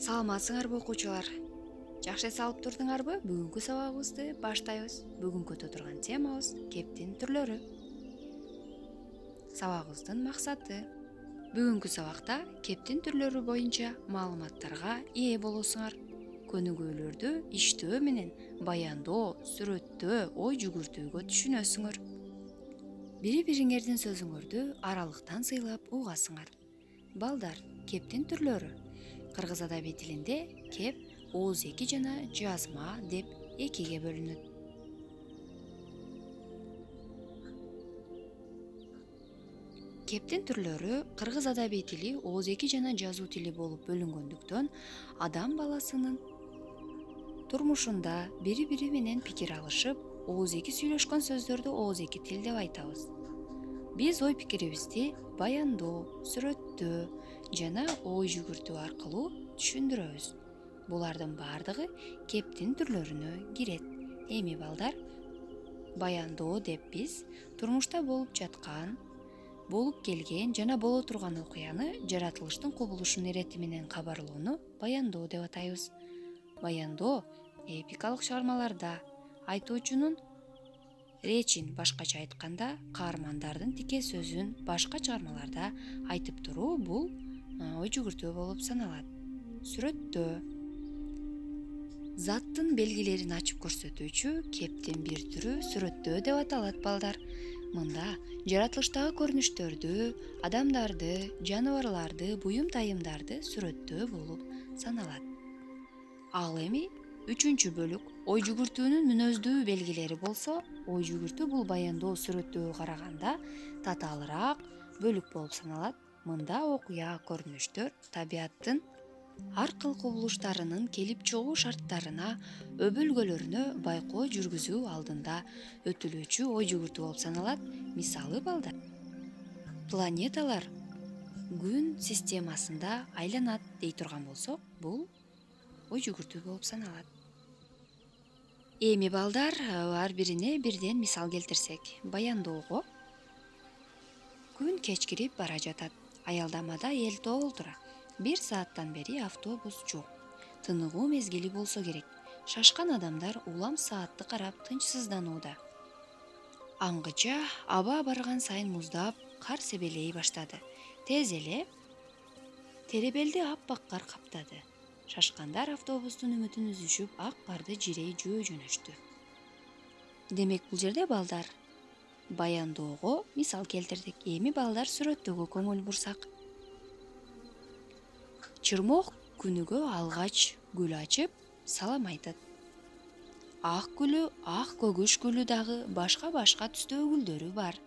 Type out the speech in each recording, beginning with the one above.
Саламатсыңарбы окуучулар? Жакшы эс алып турдуңарбы? Бүгүнкү сабагыбызды баштайбыз. Бүгүнкү өтө турган темабыз кептин түрлөрү. Сабагыбыздын максаты. Бүгүнкү сабакта кептин түрлөрү боюнча маалыматтарга ээ болосуңар. Көнүгүүлөрдү иштөө менен баяндоо, сүрөттөө, ой жүгүртүүгө түшүнөсүңөр. Бири-бириңердин сөзүңөрдү аралыктан сыйлап угасыңар. Балдар, кептин түрлөрү. Кыргыз адабий тилинде кеп ооз-эки жана жазма деп экиге бөлүнөт. Кептин түрлөрү кыргыз адабий тили ооз-эки жана жазуу тили болуп бөлүнгөндүктөн адам баласынын турмушунда бири-бири менен пикир алышып, ооз-эки сүйлөшкөн сөздөрдү ооз-эки тил деп айтабыз. Биз ой пикирибизди баяндоо, сүрөттөө жана ой жүгүртүү аркылуу түшүндүрөбүз. Булардын баардыгы кептин түрлөрүнө кирет. Эми балдар, баяндоо деп биз турмушта болуп жаткан, болуп келген жана боло турган окуяны жаратылыштын кубулушунун ирети менен кабарлоону баяндоо деп атайбыз. Баяндоо эпикалык чыгармаларда айтуучунун речин, башкача айтканда, каармандардын тике сөзүн башка чыгармаларда айтып туруу бул ой жүгүртүү болуп саналат. Сүрөттөө заттын белгилерин ачып көрсөтүүчү кептин бир түрү сүрөттөө деп аталат балдар. Мында жаратылыштагы көрүнүштөрдү, адамдарды, жаныбарларды, буюм тайымдарды сүрөттөө болуп саналат. Ал эми үчүнчү бөлүк ой жүгүртүүнүн мүнөздүү белгилери болсо, ой жүгүртүү бул баяндоо сүрөттөөгө караганда татаалыраак бөлүк болуп саналат. Мында окуя, көрүнүштөр табияттын ар кыл кубулуштарынын келип чыгуу шарттарына, өбөлгөлөрүнө байкоо жүргүзүү алдында өтүлүүчү ой жүгүртүү болуп саналат. Мисалы балдар, планеталар күн системасында айланат дей турган болсок, бул ой жүгүртүү болуп саналат. Эми балдар, ар бирине бирден мисал келтирсек, баяндоого күн кечкирип бара жатат. Аялдамада эл толтура. 1 сааттан бери автобус жок. Тыныгуу мезгили болсо керек. Шашкан адамдар улам саатты карап тынчсызданууда. Аңгыча аба барган сайын муздап, кар себелей баштады. Тез эле теребелди аппак кар каптады. Шашкандар автобустун үмүтүн үзүшүп, ак карды жирей жөө жөнөштү. Демек бул жерде балдар баяндоого мисал келтирдик. Эми балдар сүрөттөөгө көңүл бурсак. Чырмок күнүгө алгач гүл ачып, салам айтат. Ак гүлү, ак көгүш гүлү дагы башка түстө гүлдөрү бар.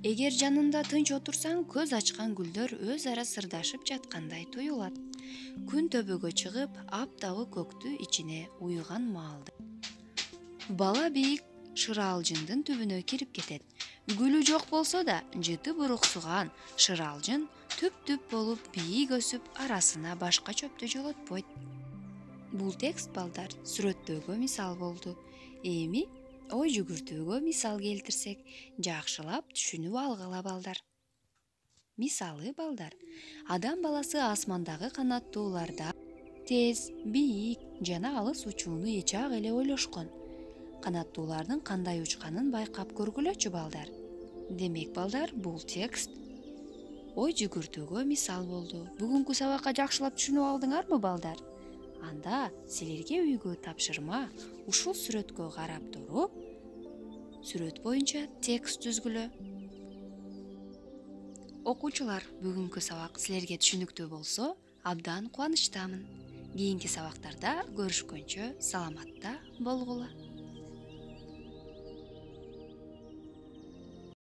Эгер жанында тынч отурсаң, көз ачкан гүлдөр өз ара сырдашып жаткандай туюлат. Күн төбөгө чыгып, аптабы көктү ичине уйган маалда бала бийик шыралжындын түбүнө кирип кетет. Гүлү жок болсо да, жыты буруксуган шыралжын түп-түп болуп бийик өсүп, арасына башка чөптү жолотпойт. Бул текст балдар сүрөттөөгө мисал болду. Эми ой жүгүртүүгө мисал келтирсек, жакшылап түшүнүп алгыла балдар. Мисалы балдар, адам баласы асмандагы канаттууларда тез, бийик жана алыс учууну эчак эле ойлошкон. Канаттуулардын кандай учканын байкап көргүлөчү балдар. Демек балдар, бул текст ой жүгүртүүгө мисал болду. Бүгүнкү сабакка жакшылап түшүнүп алдыңарбы балдар? Анда силерге үйгө тапшырма ушул сүрөткө карап туруп, сүрөт боюнча текст түзгүлө. Окуучулар, бүгүнкү сабак силерге түшүнүктүү болсо, абдан кубанычтамын. Кийинки сабактарда көрүшкөнчө саламатта болгула.